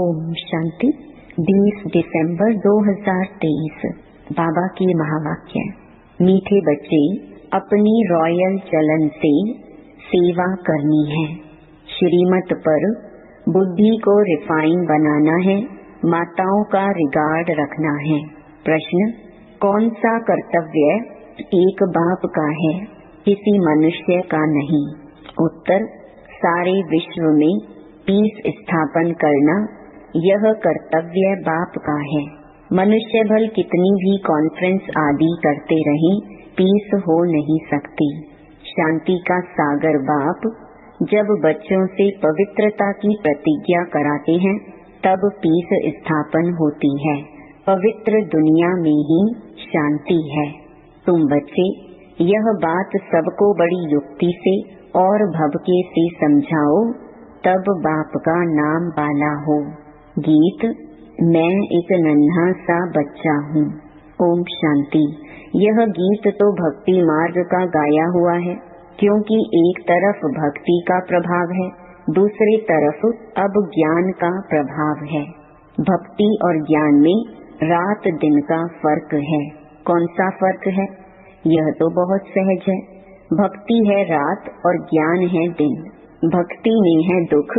ओम शांति। 20 दिसंबर 2023 बाबा की महावाक्य। मीठे बच्चे, अपनी रॉयल चलन से सेवा करनी है। श्रीमत पर बुद्धि को रिफाइन बनाना है। माताओं का रिगार्ड रखना है। प्रश्न, कौन सा कर्तव्य एक बाप का है, किसी मनुष्य का नहीं? उत्तर, सारे विश्व में पीस स्थापन करना यह कर्तव्य बाप का है। मनुष्य भल कितनी भी कॉन्फ्रेंस आदि करते रहें, पीस हो नहीं सकती। शांति का सागर बाप जब बच्चों से पवित्रता की प्रतिज्ञा कराते हैं, तब पीस स्थापन होती है। पवित्र दुनिया में ही शांति है। तुम बच्चे, यह बात सबको बड़ी युक्ति से और भवके से समझाओ, तब बाप का नाम बाला हो। गीत, मैं एक नन्हा सा बच्चा हूँ। ओम शांति। यह गीत तो भक्ति मार्ग का गाया हुआ है, क्योंकि एक तरफ भक्ति का प्रभाव है, दूसरी तरफ अब ज्ञान का प्रभाव है। भक्ति और ज्ञान में रात दिन का फर्क है। कौन सा फर्क है? यह तो बहुत सहज है। भक्ति है रात और ज्ञान है दिन। भक्ति में है दुख।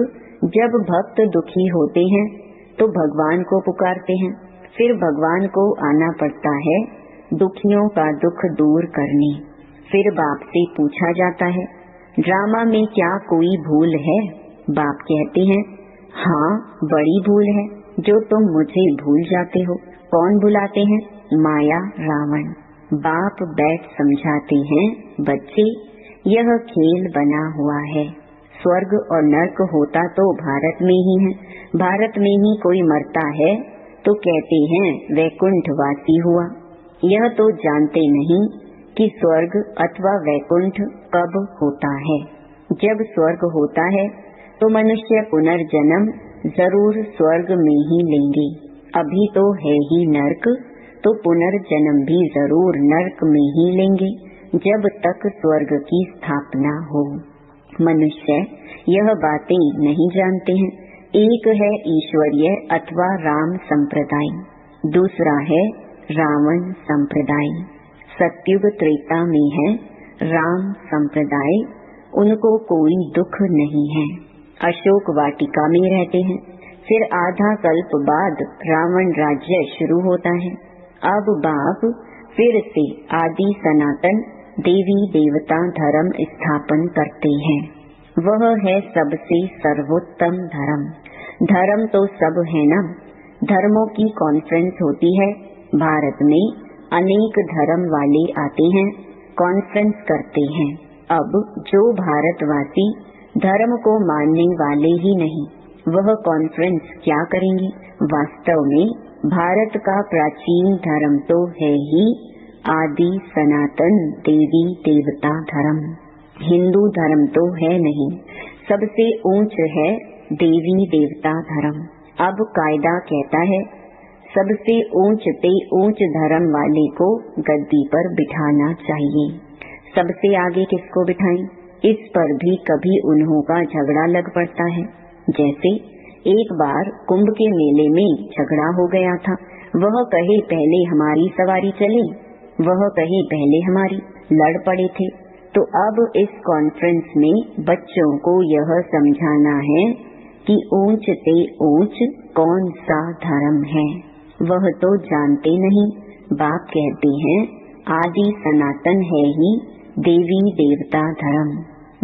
जब भक्त दुखी होते हैं तो भगवान को पुकारते हैं, फिर भगवान को आना पड़ता है दुखियों का दुख दूर करने। फिर बाप से पूछा जाता है, ड्रामा में क्या कोई भूल है? बाप कहते हैं, हाँ बड़ी भूल है, जो तुम मुझे भूल जाते हो। कौन भुलाते हैं? माया, रावण। बाप बैठ समझाते हैं, बच्चे यह खेल बना हुआ है। स्वर्ग और नर्क होता तो भारत में ही है। भारत में ही कोई मरता है तो कहते हैं वैकुंठ वासी हुआ। यह तो जानते नहीं कि स्वर्ग अथवा वैकुंठ कब होता है। जब स्वर्ग होता है तो मनुष्य पुनर्जन्म जरूर स्वर्ग में ही लेंगे। अभी तो है ही नर्क, तो पुनर्जन्म भी जरूर नर्क में ही लेंगे, जब तक स्वर्ग की स्थापना हो। मनुष्य यह बातें नहीं जानते हैं। एक है ईश्वरीय अथवा राम संप्रदाय, दूसरा है रावण संप्रदाय। सत्युग त्रेता में है राम संप्रदाय, उनको कोई दुख नहीं है। अशोक वाटिका में रहते हैं। फिर आधा कल्प बाद रावण राज्य शुरू होता है। अब बाप फिर से आदि सनातन देवी देवता धर्म स्थापन करते हैं। वह है सबसे सर्वोत्तम धर्म। धर्म तो सब है ना। धर्मों की कॉन्फ्रेंस होती है। भारत में अनेक धर्म वाले आते हैं, कॉन्फ्रेंस करते हैं। अब जो भारतवासी धर्म को मानने वाले ही नहीं, वह कॉन्फ्रेंस क्या करेंगे? वास्तव में भारत का प्राचीन धर्म तो है ही आदि सनातन देवी देवता धर्म। हिंदू धर्म तो है नहीं। सबसे ऊंच है देवी देवता धर्म। अब कायदा कहता है, सबसे ऊंच ते ऊंच धर्म वाले को गद्दी पर बिठाना चाहिए। सबसे आगे किसको बिठाएं? इस पर भी कभी उन्हों का झगड़ा लग पड़ता है। जैसे एक बार कुंभ के मेले में झगड़ा हो गया था। वह कहे पहले हमारी सवारी चले, वह कहे पहले हमारी, लड़ पड़े थे। तो अब इस कॉन्फ्रेंस में बच्चों को यह समझाना है कि ऊंच से ऊंच कौन सा धर्म है। वह तो जानते नहीं। बाप कहते हैं आदि सनातन है ही देवी देवता धर्म,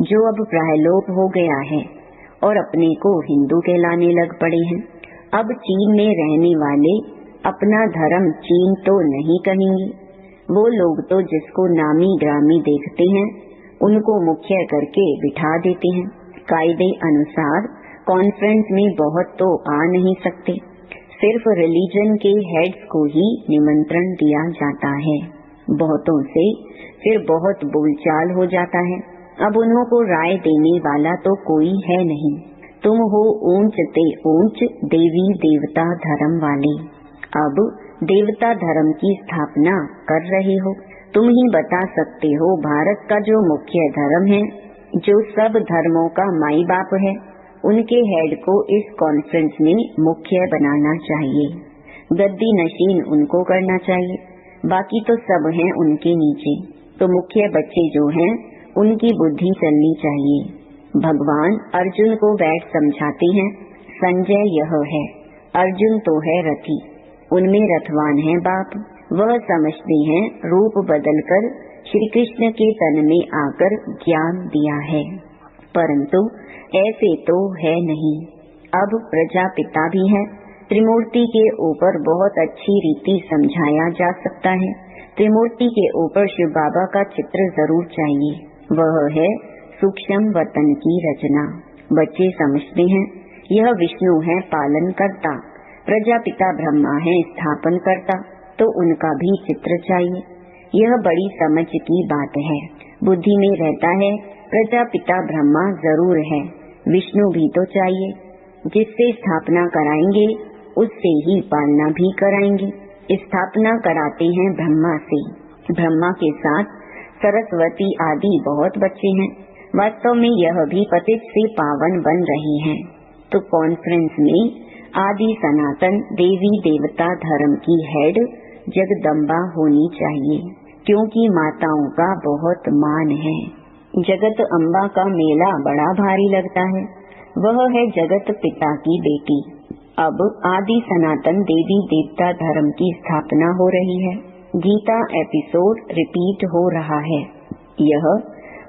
जो अब प्रायलोप हो गया है और अपने को हिंदू कहलाने लग पड़े हैं। अब चीन में रहने वाले अपना धर्म चीन तो नहीं कहेंगे। वो लोग तो जिसको नामी ग्रामी देखते हैं, उनको मुख्य करके बिठा देते हैं। कायदे अनुसार कॉन्फ्रेंस में बहुत तो आ नहीं सकते। सिर्फ रिलीजन के हेड्स को ही निमंत्रण दिया जाता है। बहुतों से फिर बहुत बोलचाल हो जाता है। अब उन्हों को राय देने वाला तो कोई है नहीं। तुम हो ऊंच ते ऊंच देवी देवता धर्म वाले। अब देवता धर्म की स्थापना कर रहे हो। तुम ही बता सकते हो भारत का जो मुख्य धर्म है, जो सब धर्मों का माई बाप है, उनके हेड को इस कॉन्फ्रेंस में मुख्य बनाना चाहिए। गद्दी नशीन उनको करना चाहिए, बाकी तो सब हैं उनके नीचे। तो मुख्य बच्चे जो हैं उनकी बुद्धि चलनी चाहिए। भगवान अर्जुन को बैठ समझाते हैं, संजय यह है, अर्जुन तो है रथी, उनमें रथवान है बाप। वह समझते हैं रूप बदलकर श्री कृष्ण के तन में आकर ज्ञान दिया है, परंतु ऐसे तो है नहीं। अब प्रजापिता भी है। त्रिमूर्ति के ऊपर बहुत अच्छी रीति समझाया जा सकता है। त्रिमूर्ति के ऊपर शिव बाबा का चित्र जरूर चाहिए। वह है सूक्ष्म वतन की रचना। बच्चे समझते हैं यह विष्णु है पालन करता, प्रजापिता ब्रह्मा है स्थापन करता, तो उनका भी चित्र चाहिए। यह बड़ी समझ की बात है। बुद्धि में रहता है प्रजापिता ब्रह्मा जरूर है, विष्णु भी तो चाहिए। जिससे स्थापना कराएंगे उससे ही पालना भी कराएंगे। स्थापना कराते हैं ब्रह्मा से। ब्रह्मा के साथ सरस्वती आदि बहुत बच्चे हैं। वास्तव में यह भी पतित से पावन बन रहे हैं। तो कॉन्फ्रेंस में आदि सनातन देवी देवता धर्म की हेड जगदम्बा होनी चाहिए, क्योंकि माताओं का बहुत मान है। जगत अम्बा का मेला बड़ा भारी लगता है। वह है जगत पिता की बेटी। अब आदि सनातन देवी देवता धर्म की स्थापना हो रही है। गीता एपिसोड रिपीट हो रहा है। यह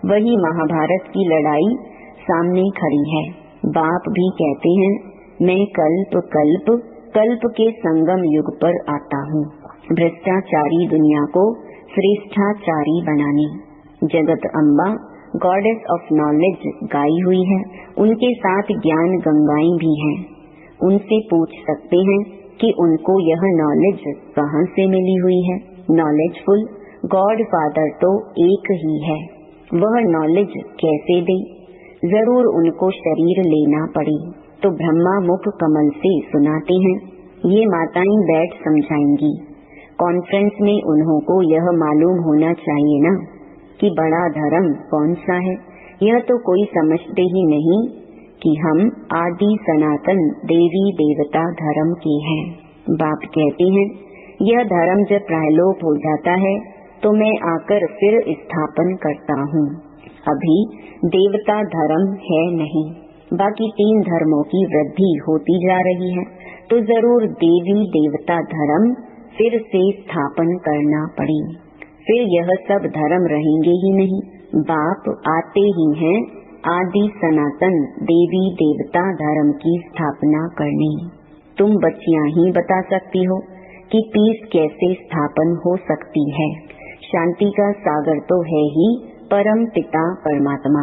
वही महाभारत की लड़ाई सामने खड़ी है। बाप भी कहते हैं मैं कल्प कल्प कल्प के संगम युग पर आता हूँ, भ्रष्टाचारी दुनिया को श्रेष्ठाचारी बनाने। जगत अम्बा गॉडेस ऑफ नॉलेज गाई हुई है। उनके साथ ज्ञान गंगाएं भी हैं। उनसे पूछ सकते हैं कि उनको यह नॉलेज कहाँ से मिली हुई है। नॉलेजफुल गॉड फादर तो एक ही है, वह नॉलेज कैसे दे? जरूर उनको शरीर लेना पड़े। तो ब्रह्मा मुख कमल से सुनाते हैं। ये माताएं बैठ समझाएंगी। कॉन्फ्रेंस में उन्हों को यह मालूम होना चाहिए ना कि बड़ा धर्म कौन सा है। यह तो कोई समझते ही नहीं कि हम आदि सनातन देवी देवता धर्म के हैं। बाप कहते हैं यह धर्म जब प्रायलोप हो जाता है तो मैं आकर फिर स्थापन करता हूँ। अभी देवता धर्म है नहीं, बाकी 3 धर्मों की वृद्धि होती जा रही है, तो जरूर देवी देवता धर्म फिर से स्थापन करना पड़े। फिर यह सब धर्म रहेंगे ही नहीं। बाप आते ही हैं आदि सनातन देवी देवता धर्म की स्थापना करने। तुम बच्चियां ही बता सकती हो कि पीस कैसे स्थापन हो सकती है। शांति का सागर तो है ही परम पिता परमात्मा,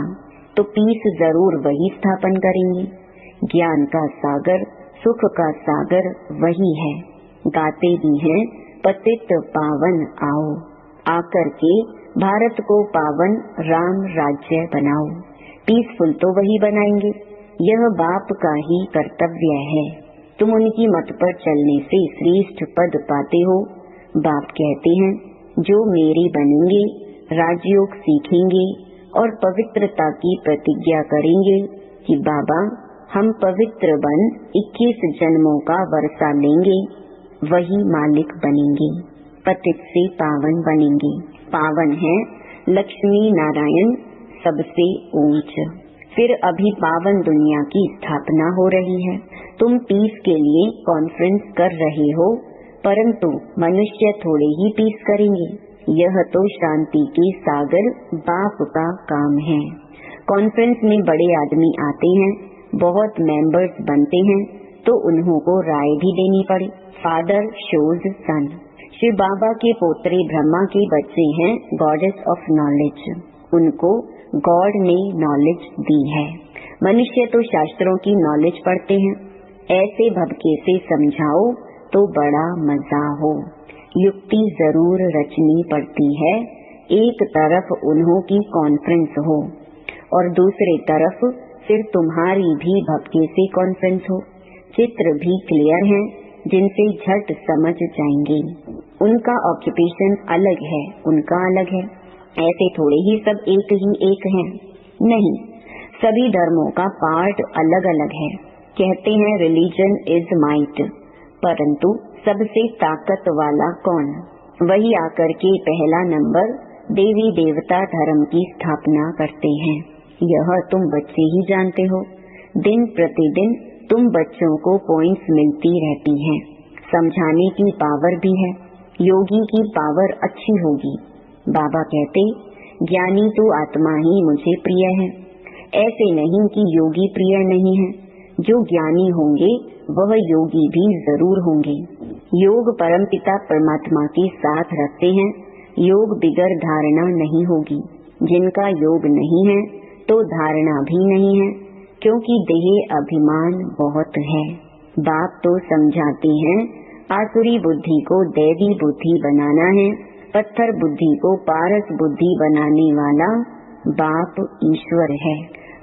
तो पीस जरूर वही स्थापन करेंगे। ज्ञान का सागर, सुख का सागर वही है। गाते भी हैं पतित पावन आओ, आकर के भारत को पावन राम राज्य बनाओ। पीसफुल तो वही बनाएंगे। यह बाप का ही कर्तव्य है। तुम उनकी मत पर चलने से श्रेष्ठ पद पाते हो। बाप कहते हैं जो मेरे बनेंगे, राजयोग सीखेंगे और पवित्रता की प्रतिज्ञा करेंगे कि बाबा हम पवित्र बन 21 जन्मों का वर्षा लेंगे, वही मालिक बनेंगे, पतित से पावन बनेंगे। पावन है लक्ष्मी नारायण सबसे ऊंच। फिर अभी पावन दुनिया की स्थापना हो रही है। तुम पीस के लिए कॉन्फ्रेंस कर रहे हो, परंतु मनुष्य थोड़े ही पीस करेंगे। यह तो शांति के सागर बाप का काम है। कॉन्फ्रेंस में बड़े आदमी आते हैं, बहुत मेंबर्स बनते हैं, तो उन्हों को राय भी देनी पड़े। फादर शोज सन। शिव बाबा के पोतरे ब्रह्मा के बच्चे हैं गॉडेस ऑफ नॉलेज। उनको गॉड ने नॉलेज दी है। मनुष्य तो शास्त्रों की नॉलेज पढ़ते हैं। ऐसे भबके से समझाओ तो बड़ा मजा हो। युक्ति जरूर रचनी पड़ती है। एक तरफ उन्हों की कॉन्फ्रेंस हो और दूसरे तरफ फिर तुम्हारी भी भबके से कॉन्फ्रेंस हो। चित्र भी क्लियर है जिनसे झट समझ जाएंगे। उनका ऑक्यूपेशन अलग है, उनका अलग है। ऐसे थोड़े ही सब एक ही एक हैं। नहीं, सभी धर्मों का पार्ट अलग अलग है। कहते हैं रिलीजन इज माइट, परंतु सबसे ताकत वाला कौन? वही आकर के पहला नंबर देवी देवता धर्म की स्थापना करते हैं। यह तुम बच्चे ही जानते हो। दिन प्रतिदिन तुम बच्चों को पॉइंट्स मिलती रहती हैं। समझाने की पावर भी है। योगी की पावर अच्छी होगी। बाबा कहते ज्ञानी तो आत्मा ही मुझे प्रिय है। ऐसे नहीं कि योगी प्रिय नहीं है। जो ज्ञानी होंगे वह योगी भी जरूर होंगे। योग परमपिता परमात्मा के साथ रखते हैं। योग बिगर धारणा नहीं होगी। जिनका योग नहीं है तो धारणा भी नहीं है, क्योंकि देह अभिमान बहुत है। बाप तो समझाते हैं आसुरी बुद्धि को दैवी बुद्धि बनाना है। पत्थर बुद्धि को पारस बुद्धि बनाने वाला बाप ईश्वर है।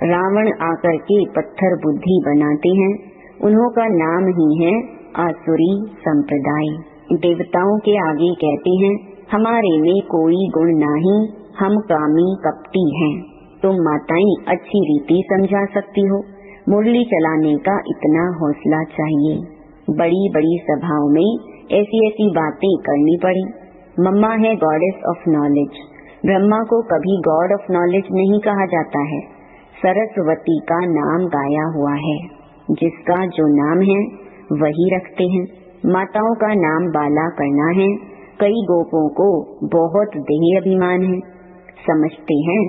रावण आकर के पत्थर बुद्धि बनाते हैं। उन्हों का नाम ही है आसुरी संप्रदाय। देवताओं के आगे कहते हैं हमारे में कोई गुण नहीं, हम कामी कपटी हैं। तुम माताएं अच्छी रीति समझा सकती हो। मुरली चलाने का इतना हौसला चाहिए। बड़ी बड़ी सभाओं में ऐसी ऐसी बातें करनी पड़ी। मम्मा है गॉडेस ऑफ नॉलेज। ब्रह्मा को कभी गॉड ऑफ नॉलेज नहीं कहा जाता है। सरस्वती का नाम गाया हुआ है। जिसका जो नाम है वही रखते हैं। माताओं का नाम बाला करना है। कई गोपों को बहुत देह अभिमान है। समझते हैं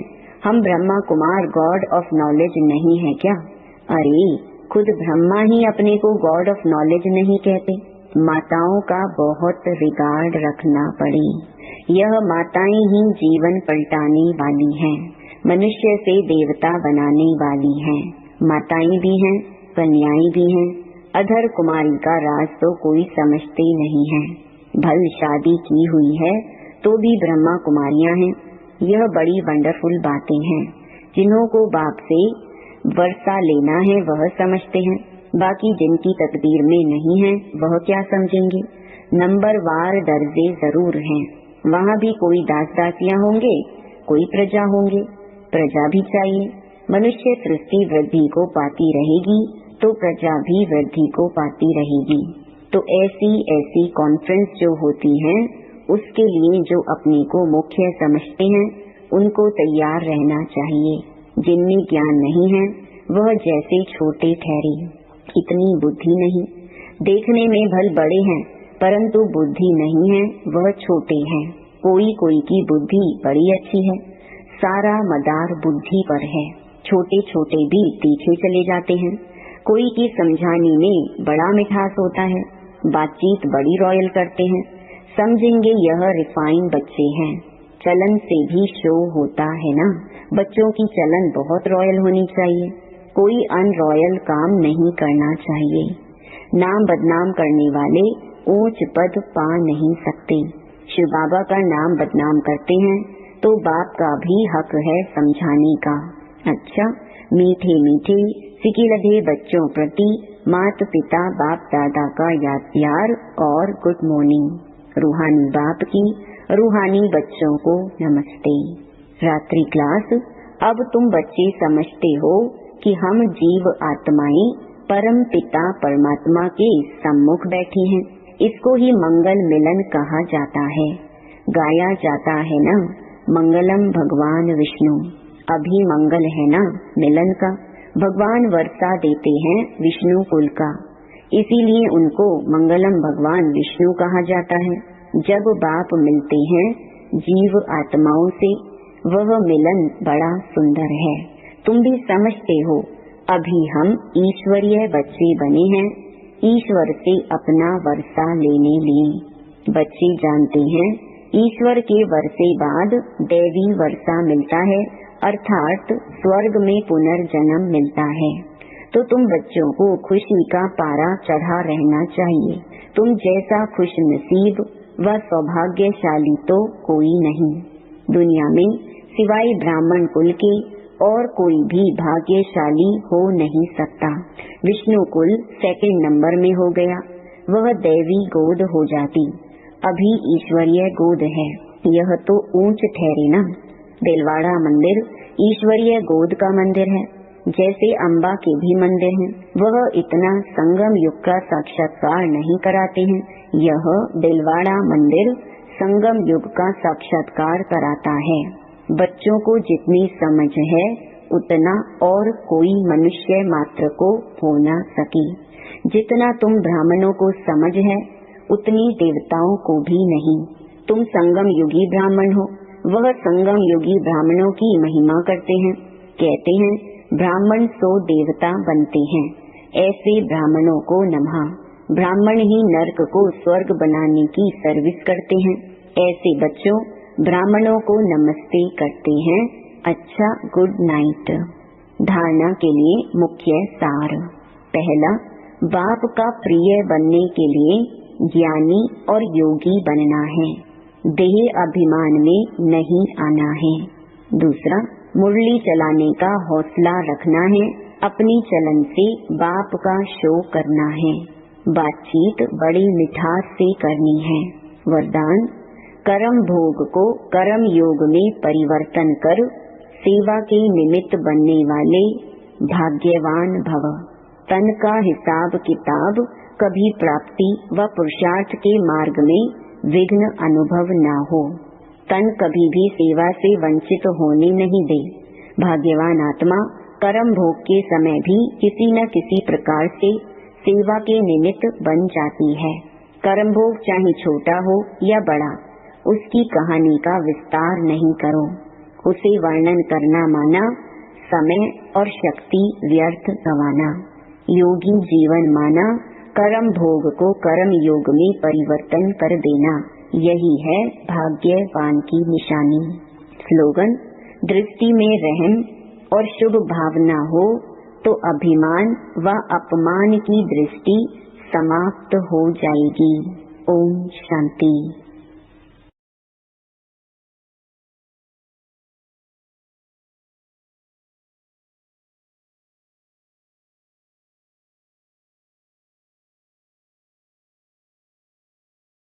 हम Brahma Kumar God of knowledge नहीं है क्या? अरे खुद ब्रह्मा ही अपने को गॉड ऑफ नॉलेज नहीं कहते। माताओं का बहुत रिगार्ड रखना पड़े। यह माताएं ही जीवन पलटाने वाली हैं। मनुष्य से देवता बनाने वाली हैं। माताएं भी हैं, कन्याएं भी हैं। अधर कुमारी का राज तो कोई समझते नहीं है। भल शादी की हुई है तो भी ब्रह्मा कुमारियां हैं। यह बड़ी वंडरफुल बातें हैं। जिन्हों को बाप से वर्षा लेना है वह समझते हैं। बाकी जिनकी तकदीर में नहीं है वह क्या समझेंगे। नंबरवार दर्जे जरूर हैं। वहाँ भी कोई दास दासियां होंगे, कोई प्रजा होंगे। प्रजा भी चाहिए। मनुष्य सृष्टि वृद्धि को पाती रहेगी तो प्रजा भी वृद्धि को पाती रहेगी। तो ऐसी ऐसी कॉन्फ्रेंस जो होती हैं उसके लिए जो अपने को मुख्य समझते हैं उनको तैयार रहना चाहिए। जिनमें ज्ञान नहीं है वह जैसे छोटे ठहरे। इतनी बुद्धि नहीं। देखने में भल बड़े हैं परंतु बुद्धि नहीं है, वह छोटे हैं। कोई कोई की बुद्धि बड़ी अच्छी है। सारा मदार बुद्धि पर है। छोटे छोटे भी तीखे चले जाते हैं। कोई की समझाने में बड़ा मिठास होता है। बातचीत बड़ी रॉयल करते हैं। समझेंगे यह रिफाइन बच्चे हैं। चलन से भी शो होता है ना। बच्चों की चलन बहुत रॉयल होनी चाहिए। कोई अनरॉयल काम नहीं करना चाहिए। नाम बदनाम करने वाले ऊंच पद पा नहीं सकते। शिव बाबा का नाम बदनाम करते हैं तो बाप का भी हक है समझाने का। अच्छा, मीठे मीठे सिकिलधे बच्चों प्रति माता पिता बाप दादा का याद प्यार और गुड मॉर्निंग। रूहानी बाप की रूहानी बच्चों को नमस्ते। रात्रि क्लास। अब तुम बच्चे समझते हो कि हम जीव आत्माएं परम पिता परमात्मा के सम्मुख बैठी हैं। इसको ही मंगल मिलन कहा जाता है। गाया जाता है ना, मंगलम भगवान विष्णु। अभी मंगल है ना मिलन का। भगवान वर्षा देते हैं विष्णु कुल का, इसीलिए उनको मंगलम भगवान विष्णु कहा जाता है। जब बाप मिलते हैं जीव आत्माओं से वह मिलन बड़ा सुंदर है। तुम भी समझते हो अभी हम ईश्वरीय बच्चे बने हैं। ईश्वर से अपना वर्षा लेने लिए बच्चे जानते हैं ईश्वर के वर्षे बाद दैवी वर्षा मिलता है, अर्थात स्वर्ग में पुनर्जन्म मिलता है। तो तुम बच्चों को खुशी का पारा चढ़ा रहना चाहिए। तुम जैसा खुश नसीब व सौभाग्यशाली तो कोई नहीं दुनिया में, सिवाय ब्राह्मण कुल के और कोई भी भाग्यशाली हो नहीं सकता। विष्णु कुल सेकंड नंबर में हो गया, वह दैवी गोद हो जाती। अभी ईश्वरीय गोद है, यह तो ऊंच ठहरे ना। दिलवाड़ा मंदिर ईश्वरीय गोद का मंदिर है। जैसे अम्बा के भी मंदिर हैं, वह इतना संगम युग का साक्षात्कार नहीं कराते हैं। यह दिलवाड़ा मंदिर संगम युग का साक्षात्कार कराता है। बच्चों को जितनी समझ है उतना और कोई मनुष्य मात्र को हो न सके। जितना तुम ब्राह्मणों को समझ है उतनी देवताओं को भी नहीं। तुम संगम युगी ब्राह्मण हो, वह संगम युगी ब्राह्मणों की महिमा करते हैं। कहते हैं ब्राह्मण सो देवता बनते हैं। ऐसे ब्राह्मणों को नमः। ब्राह्मण ही नरक को स्वर्ग बनाने की सर्विस करते हैं। ऐसे बच्चों ब्राह्मणों को नमस्ते करते हैं। अच्छा, गुड नाइट। धारणा के लिए मुख्य सार। पहला, बाप का प्रिय बनने के लिए ज्ञानी और योगी बनना है, देह अभिमान में नहीं आना है। दूसरा, मुरली चलाने का हौसला रखना है, अपनी चलन से बाप का शो करना है। बातचीत बड़ी मिठास से करनी है। वरदान, कर्म भोग को कर्म योग में परिवर्तन कर सेवा के निमित्त बनने वाले भाग्यवान भव। तन का हिसाब किताब कभी प्राप्ति व पुरुषार्थ के मार्ग में विघ्न अनुभव न हो। तन कभी भी सेवा से वंचित होने नहीं दे। भाग्यवान आत्मा कर्म भोग के समय भी किसी न किसी प्रकार से सेवा के निमित्त बन जाती है। कर्म भोग चाहे छोटा हो या बड़ा, उसकी कहानी का विस्तार नहीं करो। उसे वर्णन करना माना समय और शक्ति व्यर्थ गंवाना। योगी जीवन माना कर्म भोग को कर्म योग में परिवर्तन कर देना। यही है भाग्यवान की निशानी। स्लोगन, दृष्टि में रहम और शुभ भावना हो तो अभिमान व अपमान की दृष्टि समाप्त हो जाएगी। ओम शांति।